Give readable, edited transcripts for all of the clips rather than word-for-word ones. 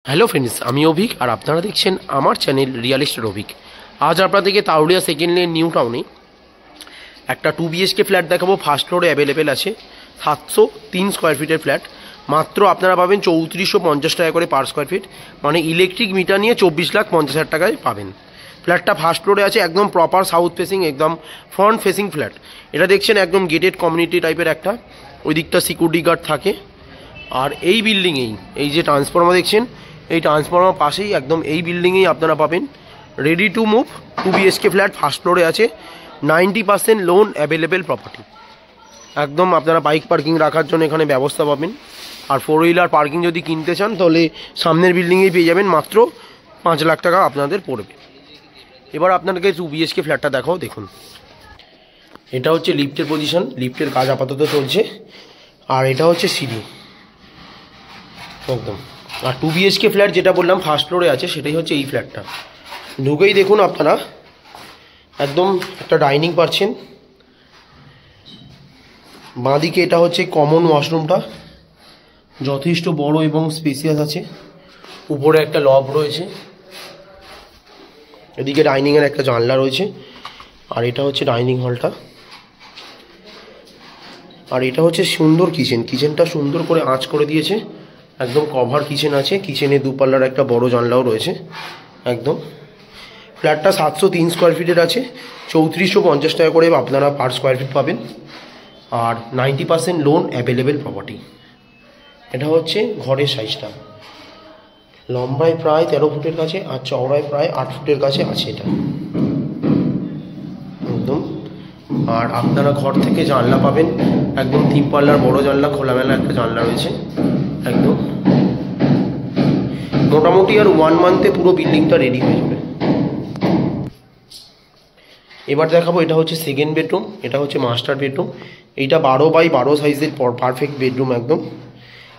Hello friends, আমি অভিক আর আপনারা দেখছেন আমার চ্যানেল রিয়েল এস্টেট অভিক। আজ আপনাদেরকে তাওড়িয়া সেকেন্ড লেন নিউ টাউনে একটা 2 BHK ফ্ল্যাট দেখাবো। ফার্স্ট ফ্লোরে অ্যাভেলেবেল আছে 703 স্কোয়ার ফিটের ফ্ল্যাট। মাত্র আপনারা পাবেন 3450 টাকা করে পার স্কোয়ার ফিট, মানে ইলেকট্রিক মিটার নিয়ে 24,50,000 টাকায় পাবেন। ফ্ল্যাটটা ফার্স্ট ফ্লোরে আছে, একদম প্রপার সাউথ ফেসিং, একদম ফ্রন্ট ফেসিং ফ্ল্যাট। এটা দেখছেন একদম গেটেড কমিউনিটি টাইপের একটা, ওই দিকটা সিকিউরিটি গার্ড থাকে। আর এই বিল্ডিংয়েই এই যে ট্রান্সফর্মার দেখছেন, এই ট্রান্সফর্মার পাশেই একদম এই বিল্ডিংয়েই আপনারা পাবেন ready to move 2 BHK flat. First ফ্লোরে আছে, 90% লোন অ্যাভেলেবেল প্রপার্টি। একদম আপনারা বাইক পার্কিং রাখার জন্য এখানে ব্যবস্থা পাবেন। আর 4 হুইলার পার্কিং যদি কিনতে চান তাহলে সামনের বিল্ডিংয়েই পেয়ে যাবেন, মাত্র 5 লাখ টাকা আপনাদের পড়বে। এবার আপনাদেরকে 2 BHK ফ্ল্যাটটা দেখাও। দেখুন, এটা হচ্ছে লিফটের পজিশন, লিফটের কাজ আপাতত চলছে। আর এটা হচ্ছে সিঁড়ি একদম। আর 2 BHK ফ্ল্যাট যেটা বললাম ফার্স্ট ফ্লোরে আছে, সেটাই হচ্ছে এই ফ্ল্যাটটা। ঢুকেই দেখুন আপনারা একদম একটা ডাইনিং পাচ্ছেন। বাঁদিকে এটা হচ্ছে কমন ওয়াশরুমটা, যথেষ্ট বড় এবং স্পেসিয়াস আছে। উপরে একটা লব রয়েছে, এদিকে ডাইনিংয়ের একটা জানলা রয়েছে। আর এটা হচ্ছে ডাইনিং হলটা। আর এটা হচ্ছে সুন্দর কিচেন, কিচেনটা সুন্দর করে আঁচ করে দিয়েছে, একদম কভার কিচেন আছে। কিচেনে দুপাল্লার একটা বড় জানলাও রয়েছে একদম। ফ্ল্যাটটা 703 স্কোয়ার ফিটের আছে, 3450 টাকা করে আপনারা পার স্কোয়ার ফিট পাবেন। আর 90% লোন অ্যাভেলেবেল প্রপার্টি। এটা হচ্ছে ঘরের সাইজটা, লম্বায় প্রায় 13 ফুটের কাছে আর চওড়ায় প্রায় 8 ফুটের কাছে আছে এটা একদম। আর আপনারা ঘর থেকে জানলা পাবেন, একদম 3 পাল্লার বড় জানলা, খোলামেলা একটা জানলা রয়েছে একদম। মোটামুটি আর 1 মান্থে পুরো বিল্ডিংটা রেডি হয়ে যাবে। এবার দেখাবো, এটা হচ্ছে সেকেন্ড বেডরুম, এটা হচ্ছে মাস্টার বেডরুম। এইটা 12x12 সাইজের পারফেক্ট বেডরুম একদম।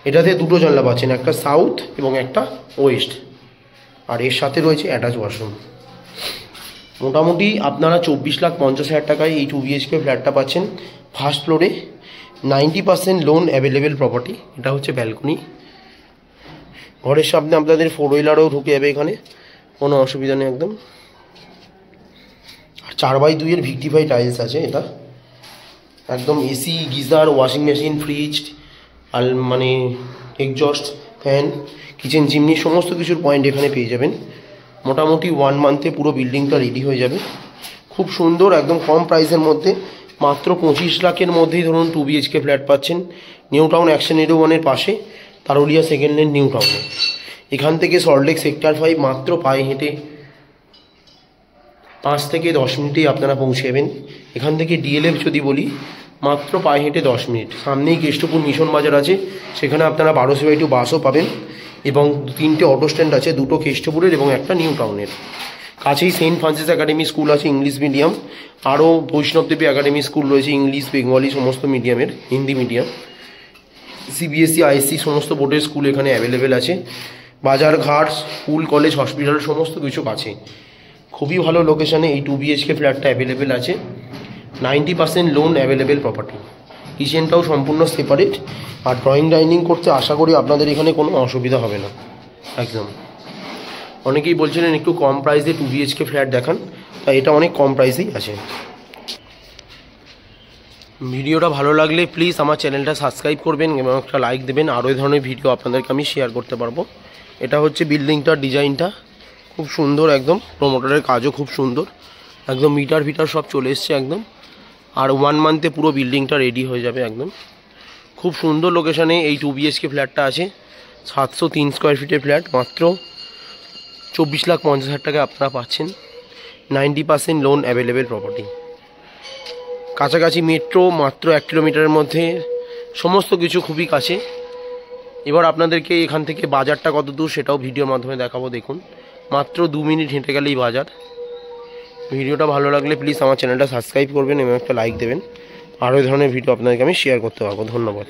এটাতে দুটো জানলা পাচ্ছেন, একটা সাউথ এবং একটা ওয়েস্ট। আর এর সাথে রয়েছে অ্যাটাচ ওয়াশরুম। মোটামুটি আপনারা 24,50,000 টাকায় এই 2 BHK ফ্ল্যাটটা পাচ্ছেন ফার্স্ট ফ্লোরে। 90% লোন অ্যাভেলেবেল প্রপার্টি। এটা হচ্ছে ব্যালকনি। ঘরের সামনে আপনাদের 4 হুইলারও ঢুকে যাবে, এখানে কোনো অসুবিধা নেই একদম। আর 4x2 এর ভিক্টিফাই টাইলস আছে এটা একদম। AC, geyser, washing machine, fridge, আর মানে এক্সজস্ট ফ্যান, কিচেন চিমনি, সমস্ত কিছুর পয়েন্ট এখানে পেয়ে যাবেন। মোটামুটি 1 মান্থে পুরো বিল্ডিংটা রেডি হয়ে যাবে। খুব সুন্দর, একদম কম প্রাইসের মধ্যে, মাত্র 25 লাখের মধ্যেই ধরুন 2 BHK ফ্ল্যাট পাচ্ছেন নিউ টাউন অ্যাকশন এর পাশে, তারুলিয়া সেকেন্ড লেন নিউ টাউনে। এখান থেকে সল্টলেক সেক্টর 5 মাত্র পায়ে হেঁটে 5 থেকে 10 মিনিটেই আপনারা পৌঁছে যাবেন। এখান থেকে DLF যদি বলি, মাত্র পায়ে হেঁটে 10 মিনিট। সামনেই কেষ্টপুর মিশন বাজার আছে, সেখানে আপনারা 12/2 বাসও পাবেন। এবং 3টে অটো স্ট্যান্ড আছে, 2টো কেষ্টপুরের এবং একটা নিউ টাউনের। কাছেই সেন্ট ফ্রান্সিস একাডেমি স্কুল আছে ইংলিশ মিডিয়াম, আরও বৈষ্ণবদেবী একাডেমি স্কুল রয়েছে ইংলিশ, বেঙ্গলি সমস্ত মিডিয়ামের, হিন্দি মিডিয়াম, CBSE, ISC সমস্ত বোর্ডের স্কুল এখানে অ্যাভেলেবেল আছে। বাজার ঘাট, স্কুল, কলেজ, হসপিটাল সমস্ত কিছু কাছে। খুবই ভালো লোকেশানে এই 2 BHK ফ্ল্যাটটা অ্যাভেলেবেল আছে। 90% লোন অ্যাভেলেবেল প্রপার্টি। কিচেনটাও সম্পূর্ণ সেপারেট। আর ড্রয়িং ডাইনিং করতে আশা করি আপনাদের এখানে কোনো অসুবিধা হবে না একদম। অনেকেই বলছিলেন একটু কম প্রাইসে 2 BHK ফ্ল্যাট দেখান, তাই এটা অনেক কম প্রাইসেই আছে। ভিডিওটা ভালো লাগলে প্লিজ আমার চ্যানেলটা সাবস্ক্রাইব করবেন এবং একটা লাইক দেবেন। আরও এই ধরনের ভিডিও আপনাদেরকে আমি শেয়ার করতে পারবো। এটা হচ্ছে বিল্ডিংটার ডিজাইনটা, খুব সুন্দর একদম। প্রমোটারের কাজও খুব সুন্দর, একদম মিটার ফিটার সব চলে এসছে একদম। আর 1 মান্থে পুরো বিল্ডিংটা রেডি হয়ে যাবে একদম। খুব সুন্দর লোকেশানে এই 2 BHK ফ্ল্যাটটা আছে। 703 স্কোয়ার ফিটের ফ্ল্যাট, মাত্র 24,50,000 টাকায় আপনারা পাচ্ছেন। 90% লোন অ্যাভেলেবেল প্রপার্টি। কাছাকাছি মেট্রো, মাত্র 1 কিলোমিটারের মধ্যে, সমস্ত কিছু খুবই কাছে। এবার আপনাদেরকে এখান থেকে বাজারটা কত দূর সেটাও ভিডিওর মাধ্যমে দেখাবো। দেখুন, মাত্র 2 মিনিট হেঁটে গেলেই বাজার। ভিডিওটা ভালো লাগলে প্লিজ আমার চ্যানেলটা সাবস্ক্রাইব করবেন এবং একটা লাইক দেবেন। আরও এই ধরনের ভিডিও আপনাদেরকে আমি শেয়ার করতে পারবো। ধন্যবাদ।